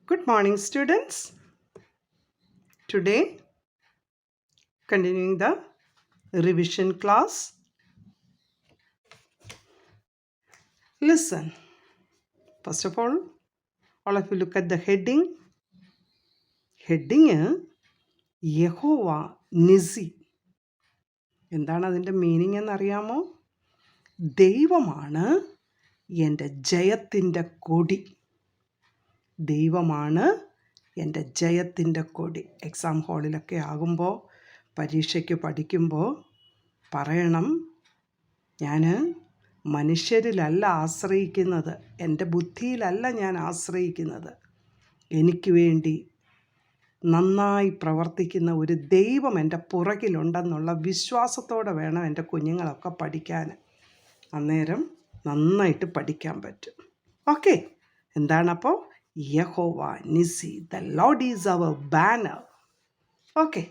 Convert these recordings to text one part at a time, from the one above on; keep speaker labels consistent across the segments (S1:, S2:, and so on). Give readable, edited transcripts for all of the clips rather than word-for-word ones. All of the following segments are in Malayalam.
S1: Good morning, students. Today, continuing the revision class. Listen. First of all of you look at the heading. Heading യഹോവ നിസി. എന്താണ് അതിൻ്റെ മീനിങ് എന്നറിയാമോ? ദൈവമാണ് എൻ്റെ ജയത്തിൻ്റെ കൊടി. ദൈവമാണ് എൻ്റെ ജയത്തിൻ്റെ കൊടി. എക്സാം ഹാളിലൊക്കെ ആകുമ്പോൾ, പരീക്ഷയ്ക്ക് പഠിക്കുമ്പോൾ പറയണം, ഞാൻ മനുഷ്യരിലല്ല ആശ്രയിക്കുന്നത്, എൻ്റെ ബുദ്ധിയിലല്ല ഞാൻ ആശ്രയിക്കുന്നത്. എനിക്ക് വേണ്ടി നന്നായി പ്രവർത്തിക്കുന്ന ഒരു ദൈവം എൻ്റെ പുറകിലുണ്ടെന്നുള്ള വിശ്വാസത്തോടെ വേണം എൻ്റെ കുഞ്ഞുങ്ങളൊക്കെ പഠിക്കാൻ. അന്നേരം നന്നായിട്ട് പഠിക്കാൻ പറ്റും. ഓക്കെ, എന്താണപ്പോൾ? യഹോവ നിസി, the Lord is our banner. Okay,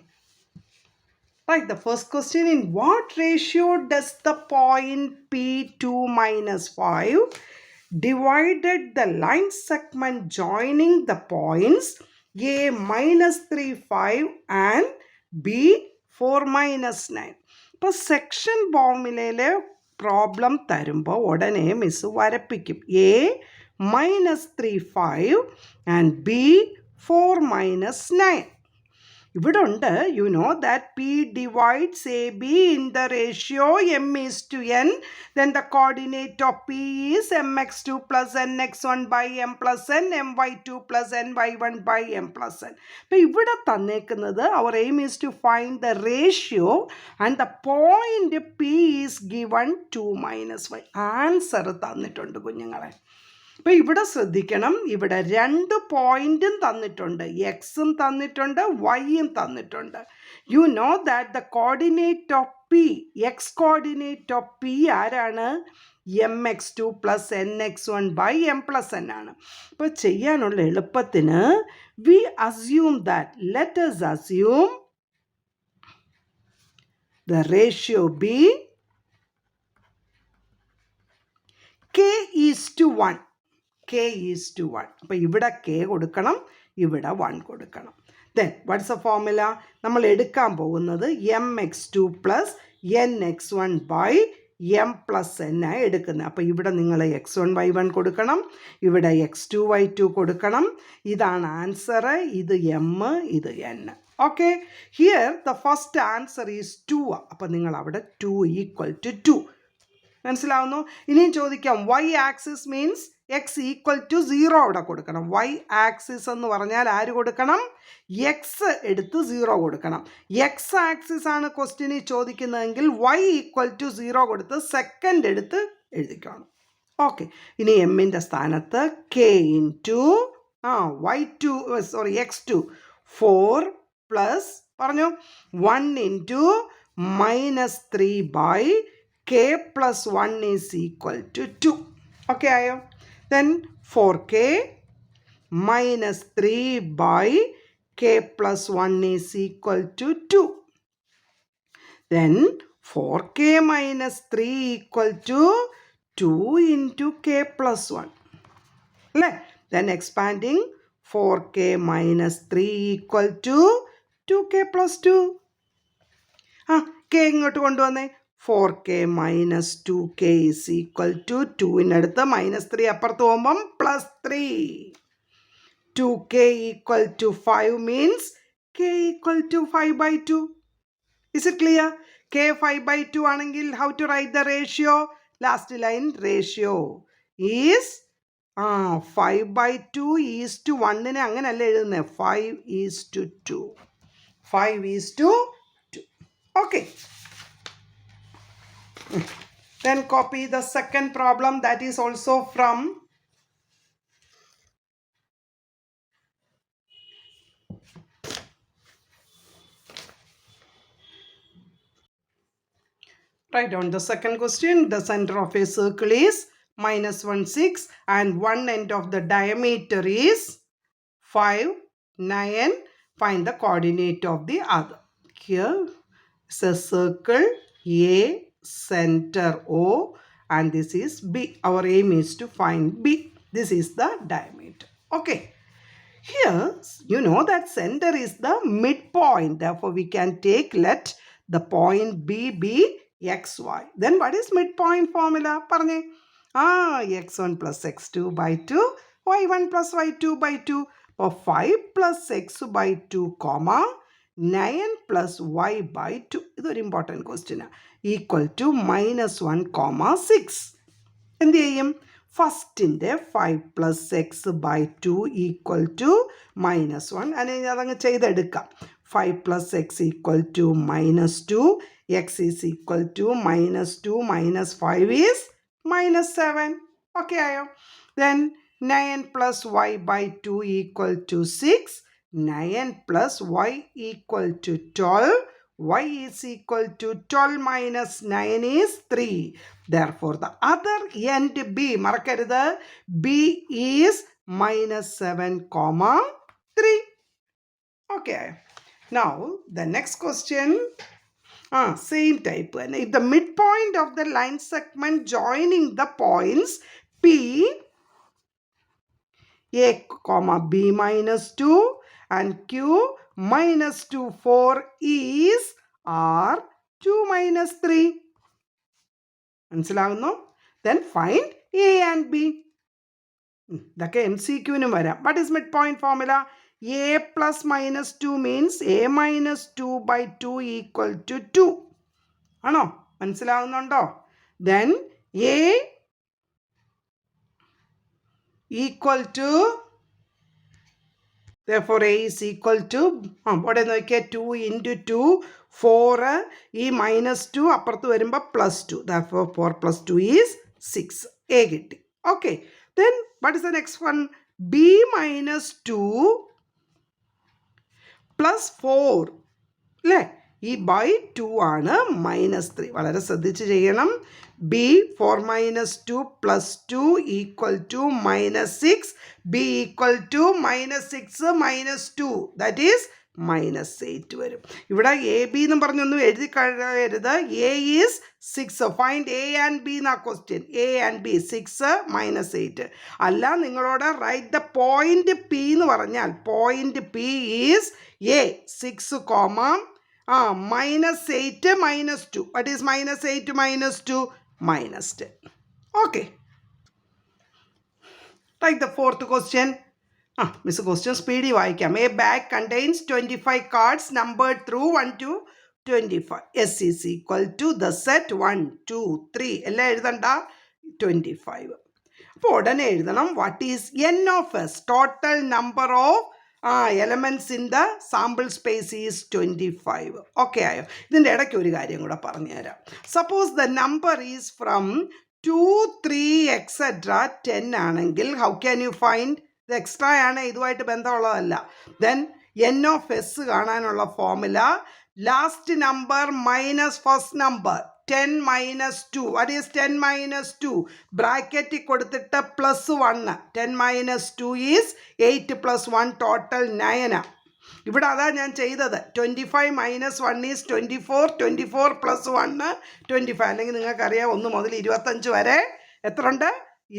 S1: right, the first question, in what ratio does the point P2 minus 5 divided the line segment joining the points A minus 3, 5 and B 4 minus 9? ഇപ്പോൾ സെക്ഷൻ ഫോർമുലയിലെ പ്രോബ്ലം തരുമ്പോൾ ഉടനെ miss വരപ്പിക്കും. A minus 3, 5 and B 4 minus 9. ഇവിടെ ഉണ്ട്, you know that P divides A B in the ratio M is to N. Then the coordinate of P is M X two plus N X one by M plus N, M Y two plus N Y one by M plus N. അപ്പം ഇവിടെ തന്നേക്കുന്നത് our aim is to find the ratio and the point P is given 2 minus 5. Answer തന്നിട്ടുണ്ട് കുഞ്ഞുങ്ങളെ. അപ്പോൾ ഇവിടെ ശ്രദ്ധിക്കണം, ഇവിടെ 2 പോയിൻറ്റും തന്നിട്ടുണ്ട്, എക്സും തന്നിട്ടുണ്ട്, വൈയും തന്നിട്ടുണ്ട്. You know that the coordinate of P, X coordinate of P ആരാണ്? M X two plus N X one by M plus N ആണ്. ഇപ്പോൾ ചെയ്യാനുള്ള എളുപ്പത്തിന് we assume that, let us assume the ratio be k is to 1. k is to 1. അപ്പോൾ ഇവിടെ k കൊടുക്കണം, ഇവിടെ 1 കൊടുക്കണം. Then what's a formula? നമ്മൾ എടുക്കാൻ പോകുന്നത് M X two plus N X one by M plus N ആയി എടുക്കുന്നത്. അപ്പോൾ ഇവിടെ നിങ്ങൾ എക്സ് വൺ വൈ വൺ കൊടുക്കണം, ഇവിടെ എക്സ് ടു വൈ ടു കൊടുക്കണം. ഇതാണ് ആൻസർ. ഇത് എം, ഇത് N. Okay, here the first answer is 2. അപ്പോൾ നിങ്ങൾ അവിടെ 2 ഈക്വൽ ടു 2. മനസ്സിലാവുന്നു? ഇനിയും ചോദിക്കാം, Y axis means X equal to 0 അവിടെ കൊടുക്കണം. വൈ ആക്സിസ് എന്ന് പറഞ്ഞാൽ ആര് കൊടുക്കണം? എക്സ് എടുത്ത് 0 കൊടുക്കണം. എക്സ് ആക്സിസ് ആണ് ക്വസ്റ്റ്യനിൽ ചോദിക്കുന്നതെങ്കിൽ വൈ ഈക്വൽ ടു 0 കൊടുത്ത് സെക്കൻഡ് എടുത്ത് എഴുതിക്കണം. ഓക്കെ, ഇനി എമ്മിൻ്റെ സ്ഥാനത്ത് K into X two 4 plus പറഞ്ഞു 1 into minus 3 by k plus 1 is equal to 2. Okay, ആയോ? Then 4k minus 3 by k plus 1 is equal to 2. Then 4k minus 3 equal to 2 into k plus 1. Then expanding 4k minus 3 equal to 2k plus 2. k ഇങ്ങോട്ട് കൊണ്ടുവന്നേ. 4k minus 2k is equal to 2-നടുത്ത് മൈനസ് 3 അപ്പുറത്ത് പോകുമ്പം plus 3. 2k equal to 5 means k equal to 5 by 2. Is it clear? k 5 by 2 ആണെങ്കിൽ how to write the ratio? Last line ratio is 5 by 2 is to 1-നെ അങ്ങനല്ല എഴുതുന്നത്, 5 is to 2. 5 is to 2. Okay. Then copy the second problem, that is also from write down the second question. The center of a circle is minus 1, 6 and one end of the diameter is 5, 9. Find the coordinate of the other. Here is a circle A, center O, and this is B. Our aim is to find B. This is the diameter. Okay. Here, you know that center is the midpoint. Therefore, we can take, let the point B be xy. Then what is midpoint formula? Parne. X1 plus x2 by 2, y1 plus y2 by 2. For 5 plus x by 2, comma, 9 plus y by 2. This is an important question. Equal to minus 1, comma 6. എന്ത് ചെയ്യും ഫസ്റ്റിൻ്റെ 5 plus X by 2 equal to -1 അല്ലെങ്കിൽ അതങ്ങ് ചെയ്തെടുക്കാം 5 plus X equal to -2 X is equal to -2 -5 is -7 okay ആയോ then 9 plus Y by 2 equal to 6 9 plus Y equal to 12 y is equal to 12 minus 9 is 3. Therefore, the other end B, മറക്കരുത്, B is -7, 3. Okay. Now, the next question, same type. If the midpoint of the line segment joining the points P, A, B minus 2 and Q -2, 4 is R 2 minus 3. മനസ്സിലാകുന്നു then find A and B. ഇതൊക്കെ MCQനും വരാം. What is midpoint formula? A plus -2 means A minus 2 by 2 equal to 2. ആണോ മനസ്സിലാകുന്നുണ്ടോ then A equal to, therefore A is equal to what is നോക്കിയാൽ 2 into 2 4 ഈ -2 അപ്പുറത്ത് വരുമ്പോൾ +2 therefore 4 plus 2 is 6 A കിട്ടി okay then what is the next one B minus 2 plus 4 അല്ലേ ഈ ബൈ 2 ആണ് -3 വളരെ ശ്രദ്ധിച്ച് ചെയ്യണം B 4 minus 2 plus 2 equal to -6 B equal to -6 minus 2 that is -8 വരും ഇവിടെ എ ബി എന്നും പറഞ്ഞൊന്നും എഴുതി കഴിയരുത് A is 6 find A and B എന്നാ ക്വസ്റ്റ്യൻ A and B 6 -8 അല്ല നിങ്ങളോട് റൈറ്റ് ദ പോയിന്റ് P എന്ന് പറഞ്ഞാൽ point P is A 6 -8 -2 what is -8 -2 -10 okay take the fourth question miss question speedy വായിക്കാം a bag contains 25 cards numbered through 1 to 25 s is equal to the set 1 2 3 എല്ലാം എഴുതണ്ട 25 അപ്പോൾ ഉടനെ എഴുതണം what is n of s total number of elements in the sample space is 25 okay ആയോ ഇതിൻ്റെ ഇടയ്ക്ക് ഒരു കാര്യം കൂടെ പറഞ്ഞുതരാം suppose the number is from 2 3 etc 10 ആണെങ്കിൽ how can you find ഇത് എക്സ്ട്രാ ആണ് ഇതുമായിട്ട് ബന്ധമുള്ളതല്ല then n of s കാണാനുള്ള formula last number minus first number 10 minus 2 what is 10 minus 2 ബ്രാക്കറ്റിൽ കൊടുത്തിട്ട് +1 10 minus 2 is 8 plus 1 total 9 ഇവിടെ അതാ ഞാൻ ചെയ്തത് 25 minus 1 is 24 24 plus 1 25 അല്ലെങ്കിൽ നിങ്ങൾക്കറിയാം 1 മുതൽ 25 വരെ എത്ര ഉണ്ട്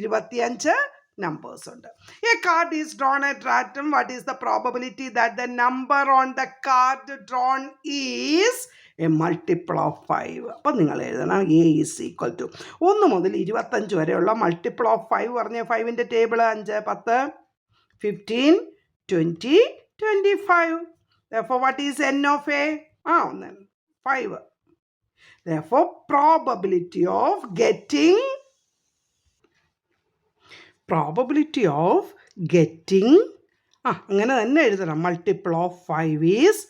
S1: 25 numbers ഉണ്ട് a card is drawn at random what is the probability that the number on the card drawn is a multiple of 5 അപ്പോൾ നിങ്ങൾ എഴുതണം A is equal to 1 മുതൽ 25 വരെയുള്ള മൾട്ടിപ്പിൾ ഓഫ് 5 പറഞ്ഞ 5ൻ്റെ table 5 10 15 20 25 therefore what is n of A 5 therefore probability of getting അങ്ങനെ തന്നെ എഴുതണം multiple of 5 is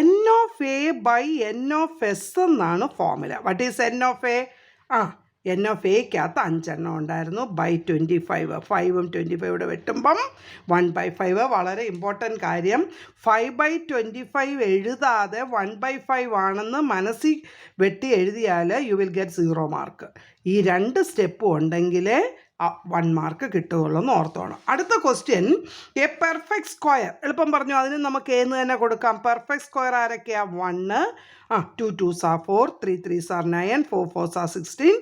S1: n of A by n of S എന്നാണ് formula what is n of A n of Aക്കകത്ത് 5 ഉണ്ടായിരുന്നു ബൈ 25 5ഉം 25 വെട്ടുമ്പം 1/5 വളരെ ഇമ്പോർട്ടൻറ്റ് കാര്യം 5/25 എഴുതാതെ 1/5 ആണെന്ന് മനസ്സിൽ വെട്ടി എഴുതിയാൽ യു വിൽ ഗെറ്റ് 0 മാർക്ക് ഈ 2 സ്റ്റെപ്പും ഉണ്ടെങ്കിൽ 1 മാർക്ക് കിട്ടുകയുള്ളൂ എന്ന് ഓർത്തോണം. അടുത്ത ക്വസ്റ്റ്യൻ, എ പെർഫെക്റ്റ് സ്ക്വയർ. എളുപ്പം പറഞ്ഞു, അതിന് നമുക്ക് എന്ന് തന്നെ കൊടുക്കാം. പെർഫെക്റ്റ് സ്ക്വയർ ആരൊക്കെയാണ്? 1, 2 2s are 4, 3 3s are 9, 4 4s are 16,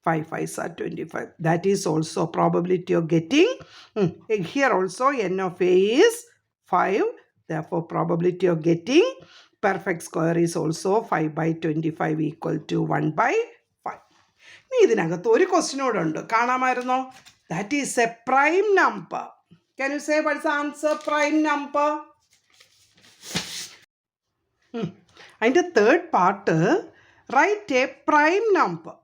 S1: 5 5s are 25. That is also probability of getting. Here also n of a is 5. Therefore, probability of getting perfect square is also 5 by 25 equal to 1 by 5. ഇനി ഇതിനകത്ത് ഒരു ക്വസ്റ്റ്യൻ കൂടെ ഉണ്ട്, കാണാമായിരുന്നോ? That is a prime number. Can you say what's answer? Prime number. അതിൻ്റെ third part, write a prime number.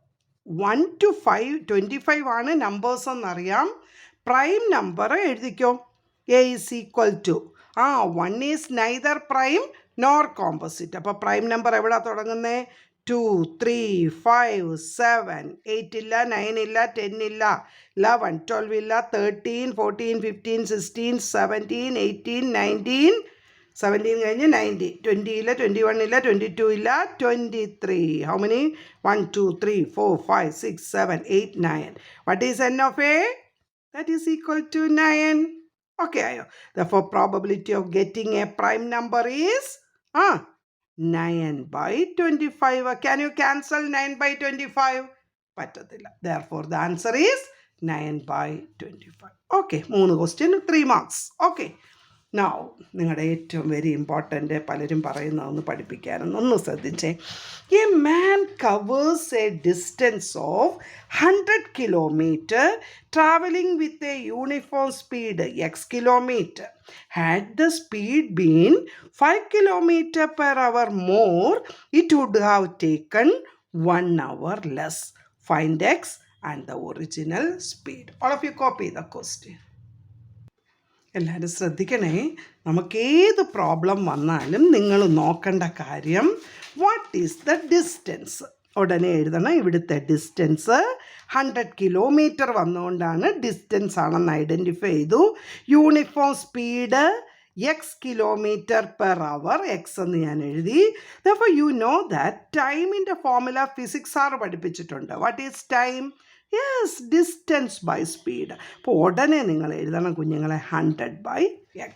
S1: 1 to 5, 25 ആണ് നമ്പേഴ്സ് എന്നറിയാം. പ്രൈം നമ്പർ എഴുതിക്കോ. A is equal to 1 is neither prime nor composite. അപ്പോൾ പ്രൈം നമ്പർ എവിടെ തുടങ്ങുന്നത്? 2 3 5 7 8 ഇല്ല, 9 ഇല്ല, 10 ഇല്ല, 11 12 ഇല്ല, 13 14 15 16 17 18 19, 17 കഴിഞ്ഞ് 19, 20 ഇല്ല, 21 ഇല്ല, 22 ഇല്ല, 23. How many? 1 2 3 4 5 6 7 8 9. What is n of a? That is equal to 9. Okay, ayo. Therefore, probability of getting a prime number is 9 by 25. Can you cancel 9 by 25? പറ്റത്തില്ല. Therefore, the answer is 9 by 25. Okay, 3 question, 3 marks. Okay. Now, നിങ്ങളുടെ ഏറ്റവും വെരി ഇമ്പോർട്ടൻ്റ്, പലരും പറയുന്നതൊന്ന് പഠിപ്പിക്കാനെന്ന് ഒന്ന് ശ്രദ്ധിച്ചേ. A man covers A distance of 100 kilometre travelling with a uniform speed x kilometre. Had the speed been 5 kilometer per hour more, it would have taken 1 hour less. Find x and the original speed. All of you copy the question. എല്ലാവരും ശ്രദ്ധിക്കണേ, നമുക്കേത് പ്രോബ്ലം വന്നാലും നിങ്ങൾ നോക്കേണ്ട കാര്യം, വാട്ട് ഈസ് ദ ഡിസ്റ്റൻസ്. ഉടനെ എഴുതണം. ഇവിടുത്തെ ഡിസ്റ്റൻസ് 100 കിലോമീറ്റർ വന്നുകൊണ്ടാണ് ഡിസ്റ്റൻസ് ആണെന്ന് ഐഡൻറ്റിഫൈ ചെയ്തു. Uniform speed x kilometre per hour, X എന്ന് ഞാൻ എഴുതി. ദെർഫോർ യു നോ ദാറ്റ് ടൈമിൻ്റെ ഫോർമുല ഫിസിക്സ് സാർ പഠിപ്പിച്ചിട്ടുണ്ട്. What is time? Yes, distance by speed. അപ്പോൾ ഉടനെ നിങ്ങൾ എഴുതണം കുഞ്ഞുങ്ങളെ 100 by x.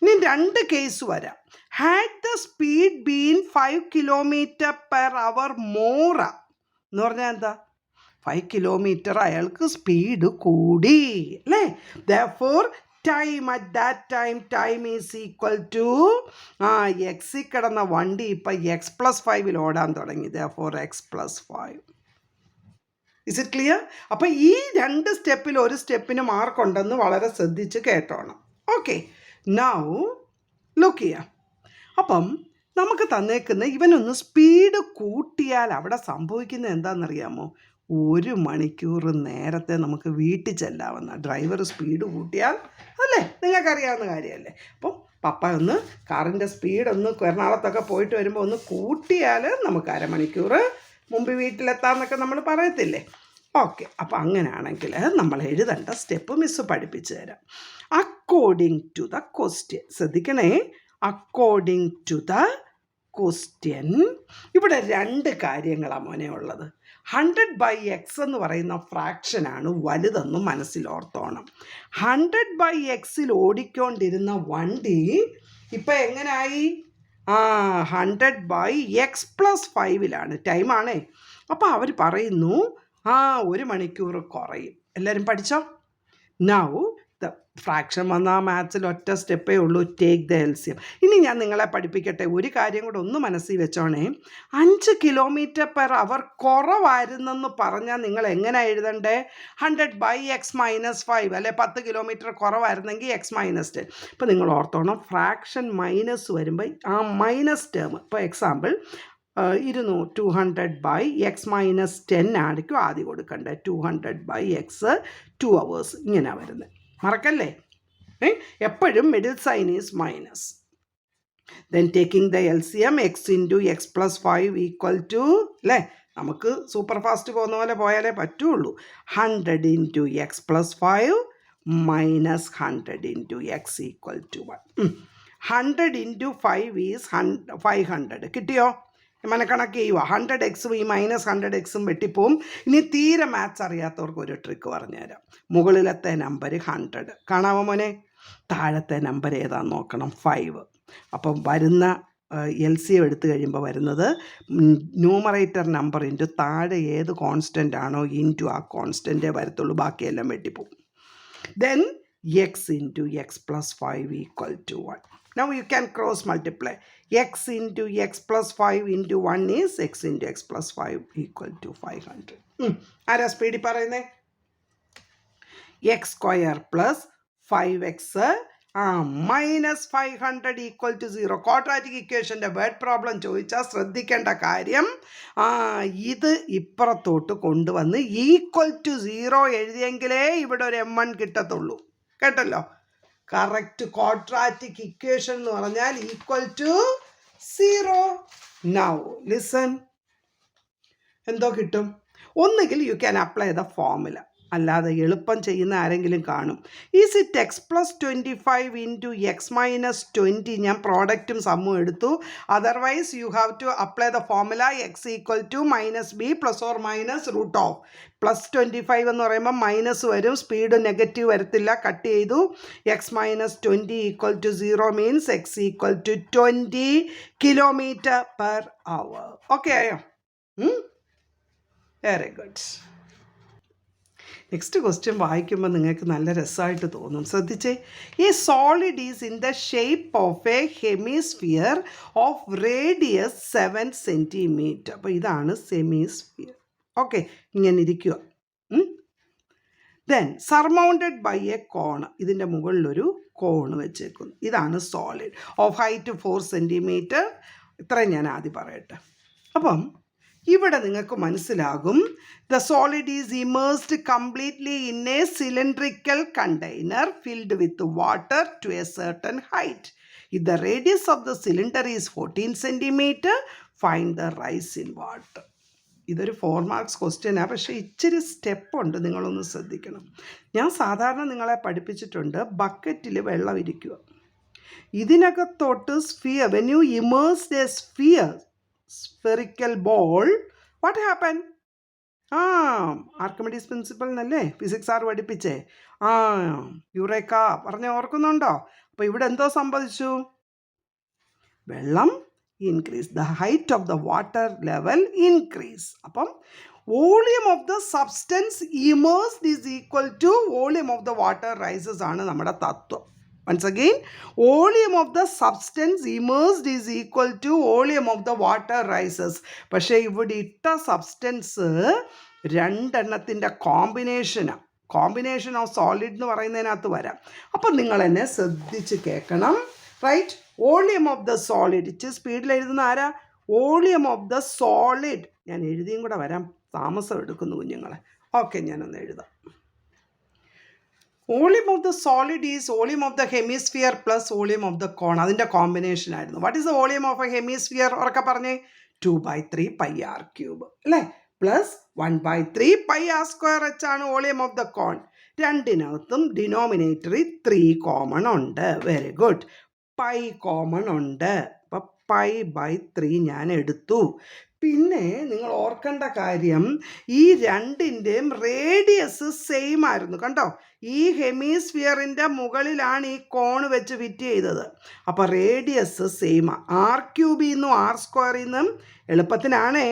S1: ഇനി 2 കേസ് വരാം. Had the speed been 5 kilometre per our more എന്ന് പറഞ്ഞാൽ എന്താ? 5 കിലോമീറ്റർ അയാൾക്ക് സ്പീഡ് കൂടി അല്ലേ? Therefore, time at that time is equal to എക്സിൽ കിടന്ന വണ്ടി ഇപ്പം x+5 ഓടാൻ തുടങ്ങി. Therefore, x+5. Is it clear? അപ്പോൾ ഈ 2 സ്റ്റെപ്പിൽ ഒരു സ്റ്റെപ്പിന് മാർക്കുണ്ടെന്ന് വളരെ ശ്രദ്ധിച്ച് കേട്ടോണം. ഓക്കെ, നൗ ലുക്ക് ചെയ്യാം. അപ്പം നമുക്ക് തന്നേക്കുന്ന ഇവനൊന്ന് സ്പീഡ് കൂട്ടിയാൽ അവിടെ സംഭവിക്കുന്നത് എന്താണെന്നറിയാമോ? 1 മണിക്കൂർ നേരത്തെ നമുക്ക് വീട്ടിൽ ചെല്ലാവുന്ന. ഡ്രൈവർ സ്പീഡ് കൂട്ടിയാൽ അല്ലേ, നിങ്ങൾക്കറിയാവുന്ന കാര്യമല്ലേ. അപ്പം പപ്പ ഒന്ന് കാറിൻ്റെ സ്പീഡൊന്ന് എറണാകുളത്തൊക്കെ പോയിട്ട് വരുമ്പോൾ ഒന്ന് കൂട്ടിയാൽ നമുക്ക് അരമണിക്കൂർ മുമ്പ് വീട്ടിലെത്താമെന്നൊക്കെ നമ്മൾ പറയത്തില്ലേ. ഓക്കെ, അപ്പോൾ അങ്ങനെയാണെങ്കിൽ നമ്മൾ എഴുതേണ്ട സ്റ്റെപ്പ് മിസ് പഠിപ്പിച്ചു തരാം. അക്കോർഡിംഗ് ടു ദ ക്വസ്റ്റ്യൻ, ശ്രദ്ധിക്കണേ, അക്കോർഡിംഗ് ടു ദ ക്വസ്റ്റ്യൻ ഇവിടെ 2 കാര്യങ്ങളാണ് മോനെ ഉള്ളത്. 100 by x എന്ന് പറയുന്ന ഫ്രാക്ഷനാണ് വലുതെന്ന് മനസ്സിലോർത്തോണം. 100 by x ഓടിക്കൊണ്ടിരുന്ന വണ്ടി ഇപ്പം എങ്ങനെയായി? 100 by x+5 ടൈമാണേ. അപ്പോൾ അവർ പറയുന്നു 1 മണിക്കൂർ കുറയും. എല്ലാവരും പഠിച്ചോ? നൗ ദ ഫ്രാക്ഷൻ വന്നാൽ മാത്സിൽ ഒറ്റ സ്റ്റെപ്പേ ഉള്ളൂ, ടേക്ക് ദ എൽസിയം. ഇനി ഞാൻ നിങ്ങളെ പഠിപ്പിക്കട്ടെ, ഒരു കാര്യം കൂടെ ഒന്ന് മനസ്സിൽ വെച്ചോണേ. 5 കിലോമീറ്റർ പെർ അവർ കുറവായിരുന്നെന്ന് പറഞ്ഞാൽ നിങ്ങൾ എങ്ങനെ എഴുതണ്ടേ? 100 by x-5 അല്ലെ, 10 കിലോമീറ്റർ കുറവായിരുന്നെങ്കിൽ x-10. ഇപ്പോൾ നിങ്ങൾ ഓർത്തോണം, ഫ്രാക്ഷൻ മൈനസ് വരുമ്പോൾ ആ മൈനസ് ടേം, ഇപ്പോൾ എക്സാമ്പിൾ 200 by x-10 ആയിരിക്കും ആദ്യം കൊടുക്കണ്ടേ. 200 by x 2 hours ഇങ്ങനെ വരുന്നത്, മറക്കല്ലേ. എപ്പോഴും middle sign is minus. Then taking the LCM x into x+5 equal to അല്ലേ, നമുക്ക് സൂപ്പർ ഫാസ്റ്റ് പോകുന്ന പോലെ പോയാലേ പറ്റുള്ളൂ. 100 into x+5 minus 100 into x equal to 1. 100 into 5 is 500. കിട്ടിയോ? മനക്കണക്ക് ചെയ്യുക. 100x ഈ -100x വെട്ടിപ്പോവും. ഇനി തീരെ മാത്സ് അറിയാത്തവർക്ക് ഒരു ട്രിക്ക് പറഞ്ഞുതരാം. മുകളിലത്തെ നമ്പർ 100 കാണാമോ മോനെ? താഴത്തെ നമ്പർ ഏതാണെന്ന് നോക്കണം, 5. അപ്പം വരുന്ന LCM എടുത്തു കഴിയുമ്പോൾ വരുന്നത് ന്യൂമറേറ്റർ നമ്പർ ഇൻറ്റു താഴെ ഏത് കോൺസ്റ്റൻ്റ് ആണോ ഇൻറ്റു ആ കോൺസ്റ്റൻറ്റേ വരത്തുള്ളൂ, ബാക്കിയെല്ലാം വെട്ടിപ്പോവും. Then x into x plus 5 equal to 1. Now you can cross multiply. X into x plus 5 into 1 is x into x plus 5 equal to 500. ആരാ സ്പീഡിൽ പറയുന്നേ? x square plus 5x minus 500 equal to 0. Quadratic ഇക്വേഷൻ്റെ വേർഡ് പ്രോബ്ലം ചോദിച്ചാൽ ശ്രദ്ധിക്കേണ്ട കാര്യം, ഇത് ഇപ്പുറത്തോട്ട് കൊണ്ടുവന്ന് ഈക്വൽ ടു 0 എഴുതിയെങ്കിലേ ഇവിടെ ഒരു M1 കിട്ടത്തുള്ളൂ. കേട്ടല്ലോ? കറക്റ്റ് ക്വാഡ്രാറ്റിക് ഇക്വേഷൻ എന്ന് പറഞ്ഞാൽ ഈക്വൽ ടു 0. നൗ ലിസൺ, എന്തോ കിട്ടും? ഒന്നുകിൽ you can apply the formula, അല്ലാതെ എളുപ്പം ചെയ്യുന്ന ആരെങ്കിലും കാണും. Is it x + 25 into x - 20? ഞാൻ പ്രോഡക്റ്റും സമ്മും എടുത്തു. Otherwise you have to apply the formula x = -b ± √. +25 എന്ന് പറയുമ്പോൾ മൈനസ് വരും, സ്പീഡ് നെഗറ്റീവ് വരത്തില്ല, കട്ട് ചെയ്തു. x - 20 = 0 means x = 20 km/h. Okay ആയോ? Very good. നെക്സ്റ്റ് ക്വസ്റ്റ്യൻ വായിക്കുമ്പോൾ നിങ്ങൾക്ക് നല്ല രസമായിട്ട് തോന്നും. ശ്രദ്ധിച്ചേ. ഈ solid is in the shape of a hemisphere of radius 7 centimetre. അപ്പോൾ ഇതാണ് സെമിസ്ഫിയർ. ഓക്കെ, ഇങ്ങനെ ഇരിക്കുക. Then surmounted by a cone. ഇതിൻ്റെ മുകളിലൊരു കോൺ വെച്ചേക്കുന്നു. ഇതാണ് സോളിഡ് ഓഫ് ഹൈറ്റ് 4 സെൻറ്റിമീറ്റർ. ഇത്രയും ഞാൻ ആദ്യം പറയട്ടെ. അപ്പം ഇവിടെ നിങ്ങൾക്ക് മനസ്സിലാകും, the solid is immersed completely in a cylindrical container filled with water to a certain height. If the radius of the cylinder is 14 centimetre, find the rise in water. ഇതൊരു 4 മാർക്സ് ക്വസ്റ്റ്യനാണ്, പക്ഷേ ഇച്ചിരി സ്റ്റെപ്പുണ്ട്, നിങ്ങളൊന്ന് ശ്രദ്ധിക്കണം. ഞാൻ സാധാരണ നിങ്ങളെ പഠിപ്പിച്ചിട്ടുണ്ട്, ബക്കറ്റിൽ വെള്ളം ഇരിക്കുക, ഇതിനകത്തോട്ട് sphere, when you immersed a spherical ball, what happened? Archimedes principle എന്നല്ലേ ഫിസിക്സ് ആർ പഠിപ്പിച്ചേ? യുറേക്ക പറഞ്ഞ ഓർക്കുന്നുണ്ടോ? അപ്പോൾ ഇവിടെ എന്തോ സംഭവിച്ചു? വെള്ളം increase, the height of the water level increase. അപ്പം volume of the substance immersed is equal to volume of the water rises ആണ് നമ്മുടെ തത്വം. Once again, volume of the substance immersed is equal to volume of the water rises. പക്ഷേ ഇവിടെ ഇട്ട സബ്സ്റ്റൻസ് രണ്ടെണ്ണത്തിൻ്റെ കോമ്പിനേഷനാണ്. കോമ്പിനേഷൻ ഓഫ് സോളിഡ് എന്ന് പറയുന്നതിനകത്ത് വരാം. അപ്പം നിങ്ങൾ എന്നെ ശ്രദ്ധിച്ച് കേൾക്കണം. Right, volume of the solid, ഇച്ചിരി സ്പീഡിൽ എഴുതുന്ന ആരാ? Volume of the solid. ഞാൻ എഴുതിയും കൂടെ വരാൻ താമസം എടുക്കുന്നു കുഞ്ഞുങ്ങളെ. ഓക്കെ, ഞാനൊന്ന് എഴുതാം. Volume of the solid is volume of the hemisphere plus volume of the cone. അതിൻ്റെ കോമ്പിനേഷൻ ആയിരുന്നു. What is the volume of a hemisphere? ഉറക്കെ പറഞ്ഞേ. 2/3 πr³ അല്ലേ, പ്ലസ് 1/3 πr² ആണ് വോളിയം ഓഫ് ദ കോൺ. രണ്ടിനകത്തും ഡിനോമിനേറ്ററിൽ 3 കോമൺ ഉണ്ട്. Very good. പൈ കോമൺ ഉണ്ട്. അപ്പം π/3 ഞാൻ എടുത്തു. പിന്നെ നിങ്ങൾ ഓർക്കേണ്ട കാര്യം, ഈ രണ്ടിൻ്റെയും റേഡിയസ് സെയിം ആയിരുന്നു. കണ്ടോ, ഈ ഹെമിസ്ഫിയറിൻ്റെ മുകളിലാണ് ഈ കോൺ വെച്ച് ഫിറ്റ് ചെയ്തത്. അപ്പോൾ റേഡിയസ് സെയിമാണ്. r³ നിന്നും r² നിന്നും എളുപ്പത്തിനാണേ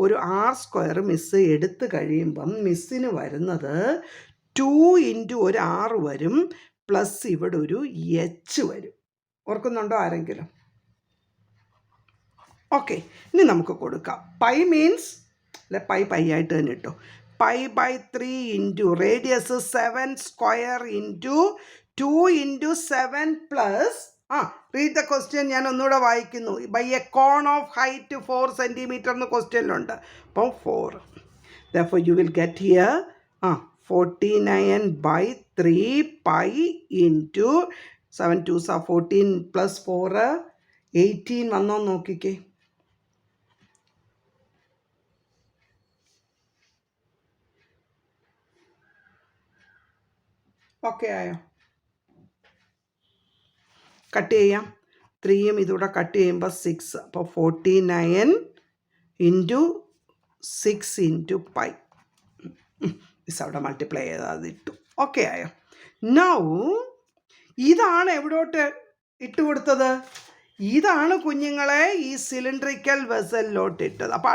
S1: ഒരു r² മിസ് എടുത്തു കഴിയുമ്പം മിസ്സിന് വരുന്നത് 2 × ഒരു r വരും, പ്ലസ് ഇവിടെ ഒരു h വരും. ഓർക്കുന്നുണ്ടോ ആരെങ്കിലും? ഓക്കെ, ഇനി നമുക്ക് കൊടുക്കാം. പൈ മീൻസ് അല്ലെ, പൈ ആയിട്ട് തന്നെ ഇട്ടു. π/3 into radius 7² into 2 × 7 plus read the question. ഞാൻ ഒന്നുകൂടെ വായിക്കുന്നു. By a cone of height 4 centimetre എന്ന് ക്വസ്റ്റ്യനിലുണ്ട്. അപ്പം 4. Therefore you will get here 49/3 π into 7 2s are 14 plus 4 18 വന്നോ നോക്കിക്കേ. ഓക്കെ ആയോ? കട്ട് ചെയ്യാം. 3യും ഇതൂടെ കട്ട് ചെയ്യുമ്പോൾ 6. അപ്പോൾ 49 ഇൻറ്റു 6 ഇൻറ്റു പൈ. മിസ് അവിടെ മൾട്ടിപ്ലൈ ചെയ്ത് അത് ഇട്ടു. ഓക്കെ ആയോ? നൗ ഇതാണ് എവിടോട്ട് ഇട്ട് കൊടുത്തത്? ഇതാണ് കുഞ്ഞുങ്ങളെ ഈ സിലിണ്ട്രിക്കൽ വെസലിലോട്ട് ഇട്ടത്. അപ്പോൾ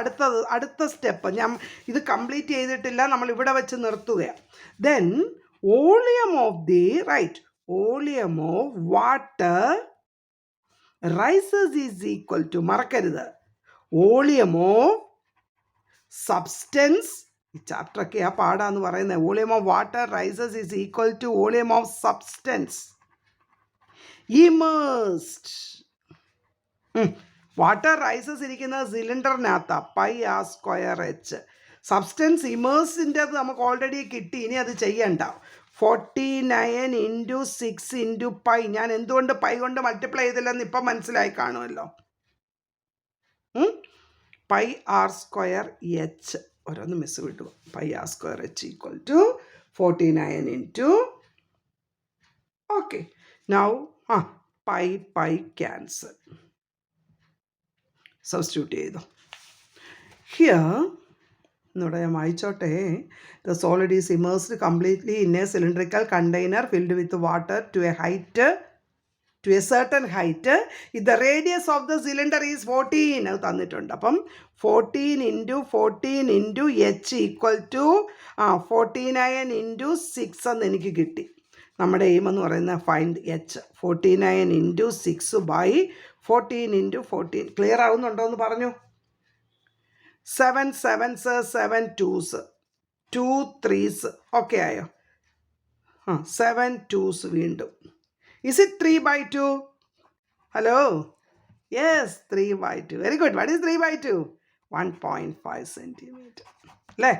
S1: അടുത്ത സ്റ്റെപ്പ് ഞാൻ ഇത് കംപ്ലീറ്റ് ചെയ്തിട്ടില്ല, നമ്മൾ ഇവിടെ വെച്ച് നിർത്തുകയാണ്. Then volume of the volume of water rises is equal to, മറക്കരുത്, വോളിയം ഓഫ് സബ്സ്റ്റൻസ്. ഈ ചാപ്റ്ററൊക്കെ ആ പാടാന്ന് പറയുന്നത്. Volume of water rises is equal to volume of substance immersed. Water rises ഇരിക്കുന്നത് സിലിണ്ടറിനകത്താണ്, pi R square H. Substance ഇമേഴ്സിൻ്റെത് നമുക്ക് ഓൾറെഡി കിട്ടി, ഇനി അത് ചെയ്യണ്ട. 49 ഇൻറ്റു 6 ഇൻറ്റു പൈ. ഞാൻ എന്തുകൊണ്ട് പൈ കൊണ്ട് മൾട്ടിപ്ലൈ ചെയ്തില്ലെന്ന് ഇപ്പം മനസ്സിലായി കാണുമല്ലോ. പൈ ആർ സ്ക്വയർ എച്ച്, ഓരോന്ന് മിസ് വിട്ടു. Pi R square h equal to 49 into, okay. Now pi cancel, substitute ചെയ്തു. ഹിയർ എന്നോട് ഞാൻ വായിച്ചോട്ടെ. The solid is immersed completely in a cylindrical container filled with water to a certain height. If the radius of the cylinder is 14, അത് തന്നിട്ടുണ്ട്. അപ്പം 14 into 14 into h equal to 49 into 6 എന്ന് എനിക്ക് കിട്ടി. നമ്മുടെ എയിം എന്ന് പറയുന്നത് find h. 49 into 6 by 14 into 14. Clear ആവുന്നുണ്ടോ എന്ന് പറഞ്ഞു? 7 sevens 7 twos 2 3s. ഓക്കെ ആയോ? 7 2s വീണ്ടും. Is it 3/2? Hello? Yes, 3/2. Very good. What is 3/2? 1.5 centimeter. അല്ലേ?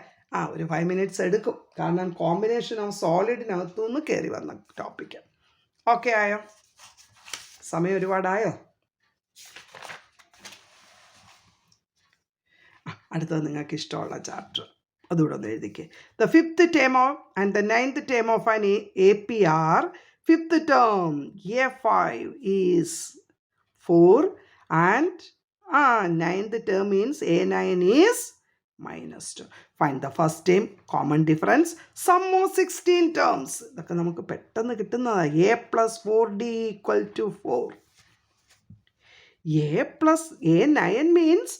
S1: ഒരു 5 minutes എടുക്കും, കാരണം കോമ്പിനേഷൻ ഓഫ് സോളിഡിനകത്തു നിന്ന് കയറി വന്ന ടോപ്പിക്ക്. ഓക്കെ ആയോ? സമയം ഒരുപാടായോ? അടുത്തത് നിങ്ങൾക്ക് ഇഷ്ടമുള്ള ചാപ്റ്റർ അതുകൂടെ ഒന്ന് എഴുതിക്കേ. The 5th term and the 9th term of an APR. 5th term A5 is 4 and 9th term means A9 is -2. Find the first term, common difference, sum of 16 terms. ഇതൊക്കെ നമുക്ക് പെട്ടെന്ന് കിട്ടുന്നതാണ്. A plus 4D equal to 4. A plus A9 means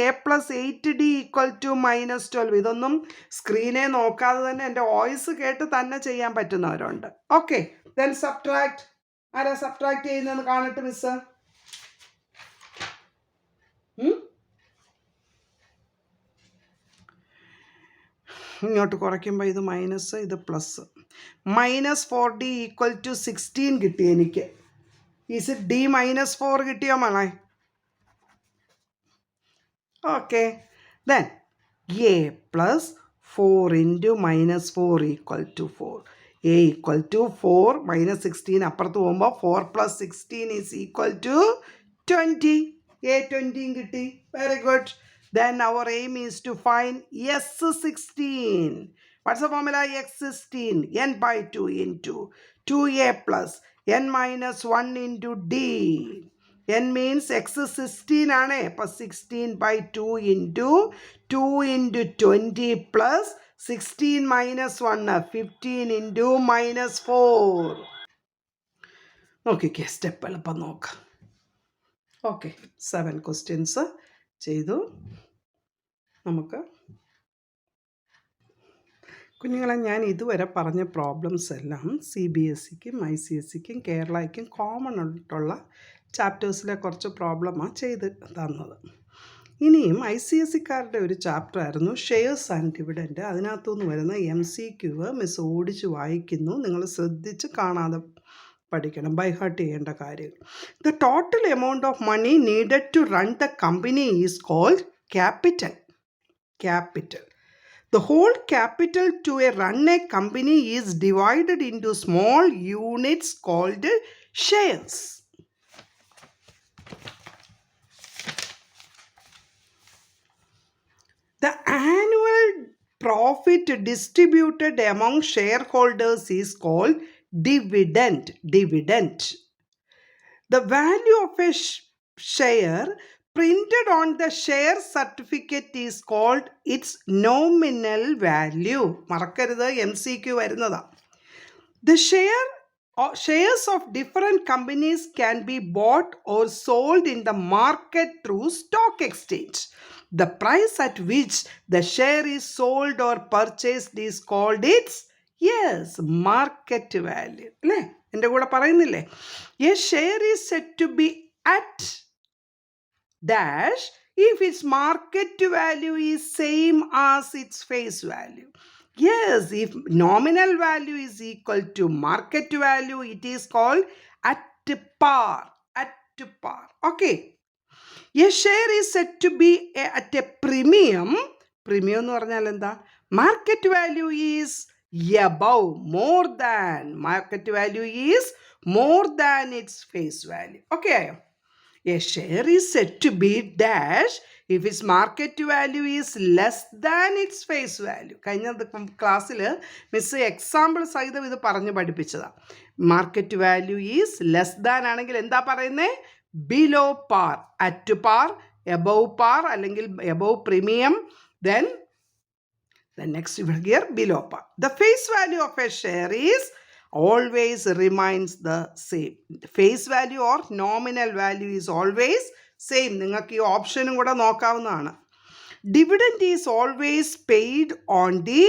S1: A plus 8D equal to -12. ഇതൊന്നും സ്ക്രീനെ നോക്കാതെ തന്നെ എൻ്റെ വോയിസ് കേട്ട് തന്നെ ചെയ്യാൻ പറ്റുന്നവരുണ്ട്. Okay, then subtract. ആരാ സബ്ട്രാക്ട് ചെയ്യുന്നതെന്ന് കാണട്ടെ മിസ്. ഇങ്ങോട്ട് കുറയ്ക്കുമ്പോൾ ഇത് മൈനസ്, ഇത് പ്ലസ്. -4D ഈക്വൽ ടു 16 കിട്ടി എനിക്ക്. ഈസ് ഇറ്റ് D -4 കിട്ടിയോ മോളെ? Okay, then A plus 4 into -4 equal to 4. A equal to 4 minus 16 അപ്പുറത്ത് പോകുമ്പോൾ 4 plus 16 is equal to 20. A 20 കിട്ടി. Very good. Then our aim is to find S16. What's the formula? X16 n by 2 into 2A plus n minus 1 into D. n means x16 ആണ്. അപ്പോൾ 16 by 2 into 2 into 20 plus 16 minus 1 15 into -4. നോക്കിക്കേ, സ്റ്റെപ്പ് എളുപ്പം നോക്കാം. ഓക്കെ, 7 questions ചെയ്തു. നമുക്ക് കുഞ്ഞുങ്ങളെ ഞാൻ ഇതുവരെ പറഞ്ഞ പ്രോബ്ലംസ് എല്ലാം CBSEക്കും ICSEക്കും കേരളയ്ക്കും കോമൺ ആയിട്ടുള്ള ചാപ്റ്റേഴ്സിലെ കുറച്ച് പ്രോബ്ലമാണ് ചെയ്ത് തന്നത്. ഇനിയും ICSEക്കാരുടെ ഒരു ചാപ്റ്റർ ആയിരുന്നു ഷെയർസ് ആൻഡ് ഡിവിഡൻറ്റ്. അതിനകത്തുനിന്ന് വരുന്ന MCQ മിസ് ഓടിച്ച് വായിക്കുന്നു. നിങ്ങൾ ശ്രദ്ധിച്ച് കാണാതെ പഠിക്കണം, ബൈ ഹാർട്ട് ചെയ്യേണ്ട കാര്യങ്ങൾ. The total amount of money needed to run the company is called capital. The whole capital to run a company is divided into small units called shares. The annual profit distributed among shareholders is called dividend. The value of a share printed on the share certificate is called its nominal value. മറക്കരുത്, MCQ വരുന്നതാ. The shares of different companies can be bought or sold in the market through stock exchange. The price at which the share is sold or purchased is called its market value. അല്ലേ? എൻ്റെ കൂടെ പറയുന്നില്ലേ? A share is said to be at dash if its market value is same as its face value. Yes, if nominal value is equal to market value, it is called at par. At par. Okay. A share is said to be at a premium. Premium എന്ന് പറഞ്ഞാൽ എന്താ? Market value is above, more than. Market value is more than its face value. Okay. A share is said to be dash if its market value is less than its face value. കഴിഞ്ഞ ക്ലാസ്സിൽ മിസ് എക്സാമ്പിൾ സഹിതം ഇത് പറഞ്ഞ് പഠിപ്പിച്ചതാണ്. Market value is less than ആണെങ്കിൽ എന്താ പറയുന്നത്? Below par, at par, above par അല്ലെങ്കിൽ above premium, then next here below par. The face value of a share is always remains the same. Face value or nominal value is always same. നിങ്ങൾക്ക് ഈ ഓപ്ഷനും കൂടെ നോക്കാവുന്നതാണ്. Dividend is always paid on the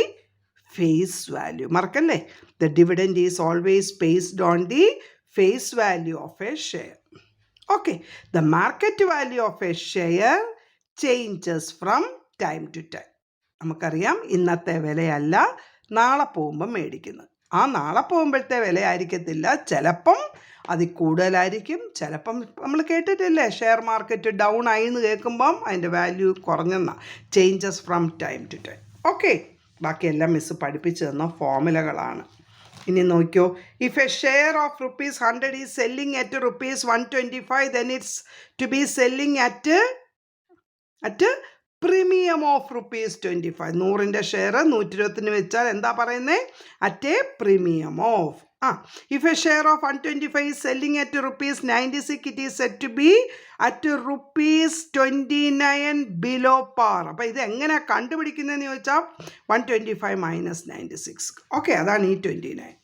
S1: face value. മറക്കല്ലേ? The dividend is always based on the face value of a share. Okay. The market value of a share changes from time to time. നമുക്കറിയാം ഇന്നത്തെ വിലയല്ല നാളെ പോകുമ്പം മേടിക്കുന്നത്. ആ നാളെ പോകുമ്പോഴത്തെ വില ആയിരിക്കത്തില്ല, ചിലപ്പം അതിൽ കൂടുതലായിരിക്കും, ചിലപ്പം നമ്മൾ കേട്ടിട്ടില്ലേ ഷെയർ മാർക്കറ്റ് ഡൗൺ ആയി എന്ന് കേൾക്കുമ്പം അതിൻ്റെ വാല്യൂ കുറഞ്ഞെന്നാ. Changes from time to time. Okay, ബാക്കിയെല്ലാം മിസ് പഠിപ്പിച്ചു തന്ന ഫോമുലകളാണ്. ഇനി നോക്കിയോ, if a share of ₹100 is selling at ₹125, then it's to be selling at premium of ₹25. 100ൻ്റെ ഷെയർ 120 വെച്ചാൽ എന്താ പറയുന്നത്? At a premium of. If a share of 125 is selling at ₹96, it is said to be at ₹29 below par. അപ്പോൾ ഇത് എങ്ങനെയാണ് കണ്ടുപിടിക്കുന്നതെന്ന് ചോദിച്ചാൽ 125 minus 96. ഓക്കെ, അതാണ് ഈ 29.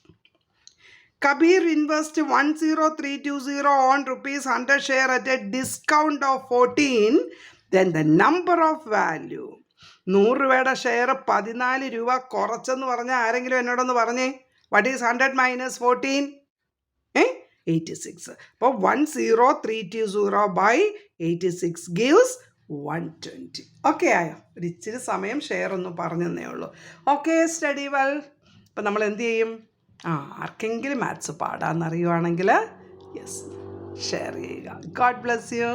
S1: Kabir invest 10320 on ₹100 share at a discount of 14. Then the number of value, 100 രൂപയുടെ ഷെയർ 14 രൂപ കുറച്ചെന്ന് പറഞ്ഞാൽ ആരെങ്കിലും എന്നോടൊന്ന് പറഞ്ഞേ, what is 100 minus 14? 86. അപ്പോൾ 10320 by 86 gives 120. ഓക്കെ ആയോ? ഒരു ഇച്ചിരി സമയം ഷെയർ ഒന്ന് പറഞ്ഞതേ ഉള്ളൂ. Okay, study well. അപ്പം നമ്മൾ എന്ത് ചെയ്യും? ആർക്കെങ്കിലും മാത്സ് പാടാന്നറിയുവാണെങ്കിൽ യെസ് ഷെയർ ചെയ്യുക. God bless you.